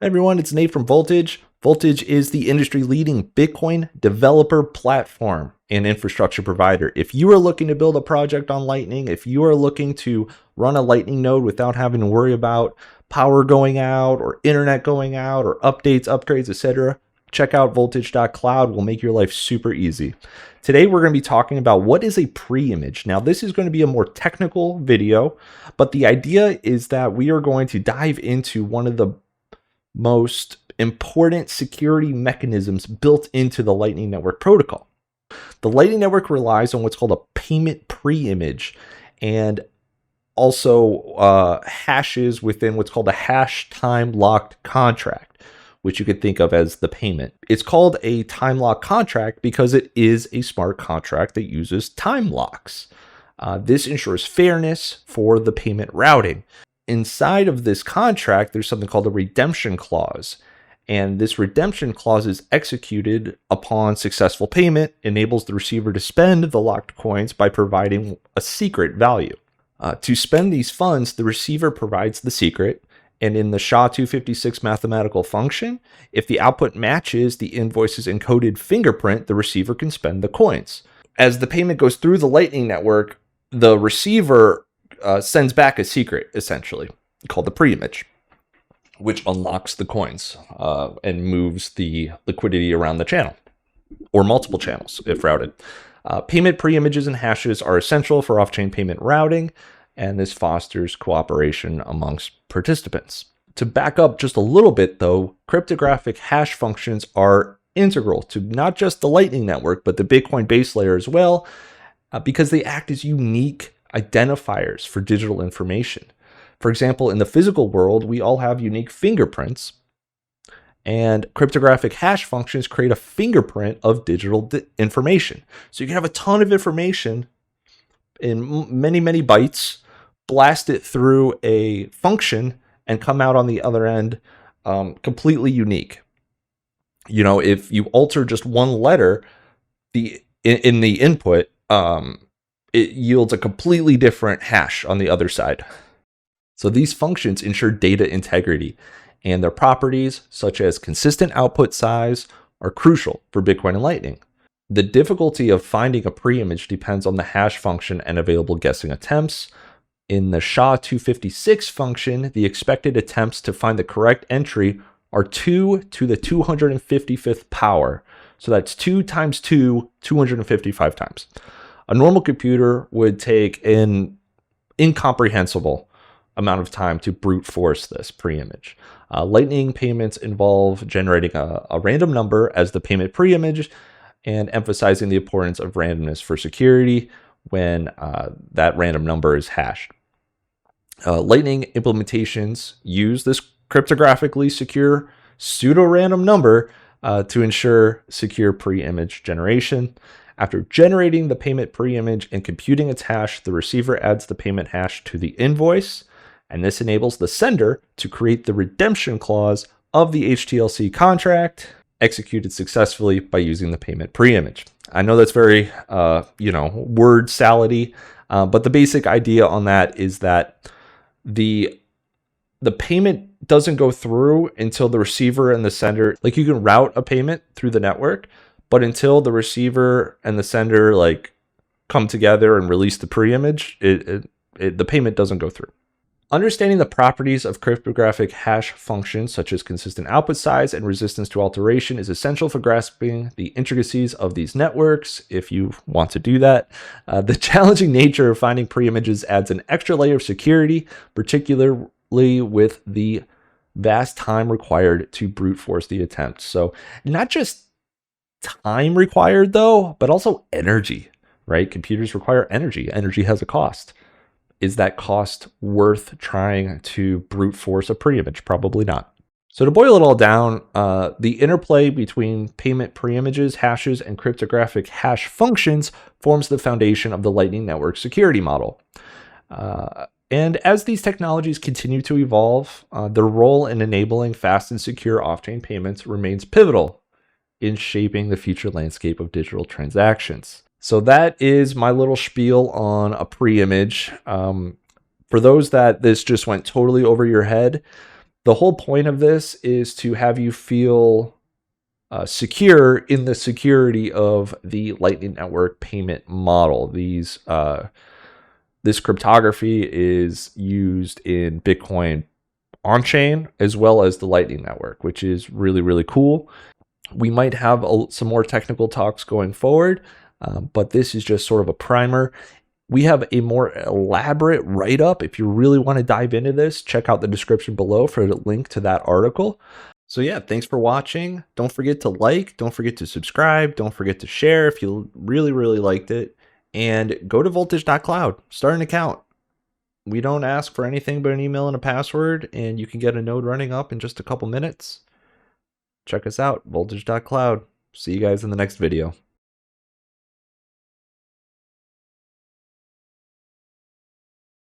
Hey everyone, it's Nate from Voltage. Voltage is the industry-leading Bitcoin developer platform and infrastructure provider. If you are looking to build a project on Lightning, if you are looking to run a Lightning node without having to worry about power going out or internet going out or updates, upgrades, etc., check out voltage.cloud. Will make your life super easy. Today we're going to be talking about what is a preimage. Now this is going to be a more technical video, but the idea is that we are going to dive into one of the most important security mechanisms built into the Lightning Network protocol. The Lightning Network relies on what's called a payment preimage and also hashes within what's called a hash time locked contract, which you could think of as the payment. It's called a time lock contract because it is a smart contract that uses time locks. This ensures fairness for the payment routing. Inside of this contract, there's something called a redemption clause. And this redemption clause is executed upon successful payment, enables the receiver to spend the locked coins by providing a secret value. To spend these funds, the receiver provides the secret, and in the SHA-256 mathematical function, if the output matches the invoice's encoded fingerprint, the receiver can spend the coins. As the payment goes through the Lightning Network, the receiver sends back a secret, essentially, called the preimage, which unlocks the coins and moves the liquidity around the channel, or multiple channels if routed. Payment preimages and hashes are essential for off-chain payment routing, and this fosters cooperation amongst participants. To back up just a little bit, though, cryptographic hash functions are integral to not just the Lightning Network, but the Bitcoin base layer as well, because they act as unique identifiers for digital information. For example, in the physical world, we all have unique fingerprints, and cryptographic hash functions create a fingerprint of digital information. So you can have a ton of information in many, many bytes, blast it through a function, and come out on the other end completely unique. You know, if you alter just one letter in the input, it yields a completely different hash on the other side. So these functions ensure data integrity, and their properties, such as consistent output size, are crucial for Bitcoin and Lightning. The difficulty of finding a preimage depends on the hash function and available guessing attempts. In the SHA-256 function, the expected attempts to find the correct entry are 2 to the 255th power. So that's 2 times 2, 255 times. A normal computer would take an incomprehensible amount of time to brute force this preimage. Lightning payments involve generating a random number as the payment preimage and emphasizing the importance of randomness for security when that random number is hashed. Lightning implementations use this cryptographically secure pseudo-random number to ensure secure preimage generation. After generating the payment preimage and computing its hash, the receiver adds the payment hash to the invoice, and this enables the sender to create the redemption clause of the HTLC contract, executed successfully by using the payment preimage. I know that's very, word salady, but the basic idea on that is that the payment doesn't go through until the receiver and the sender, like you can route a payment through the network, but until the receiver and the sender come together and release the preimage, the payment doesn't go through. Understanding the properties of cryptographic hash functions, such as consistent output size and resistance to alteration, is essential for grasping the intricacies of these networks, if you want to do that. The challenging nature of finding preimages adds an extra layer of security, particularly with the vast time required to brute force the attempt. So not just time required, though, but also energy, right? Computers require energy. Energy has a cost. Is that cost worth trying to brute force a preimage? Probably not. So to boil it all down, the interplay between payment preimages, hashes, and cryptographic hash functions forms the foundation of the Lightning Network security model. And as these technologies continue to evolve, their role in enabling fast and secure off-chain payments remains pivotal in shaping the future landscape of digital transactions. So that is my little spiel on a preimage. For those that this just went totally over your head, The whole point of this is to have you feel secure in the security of the Lightning Network payment model. This cryptography is used in Bitcoin on-chain as well as the Lightning Network, which is really, really cool. We might have some more technical talks going forward, but this is just sort of a primer. We have a more elaborate write-up. If you really want to dive into this, check out the description below for a link to that article. So yeah, thanks for watching. Don't forget to like, don't forget to subscribe, don't forget to share if you really, really liked it. And go to voltage.cloud, start an account. We don't ask for anything but an email and a password, and you can get a node running up in just a couple minutes. Check us out, voltage.cloud. See you guys in the next video.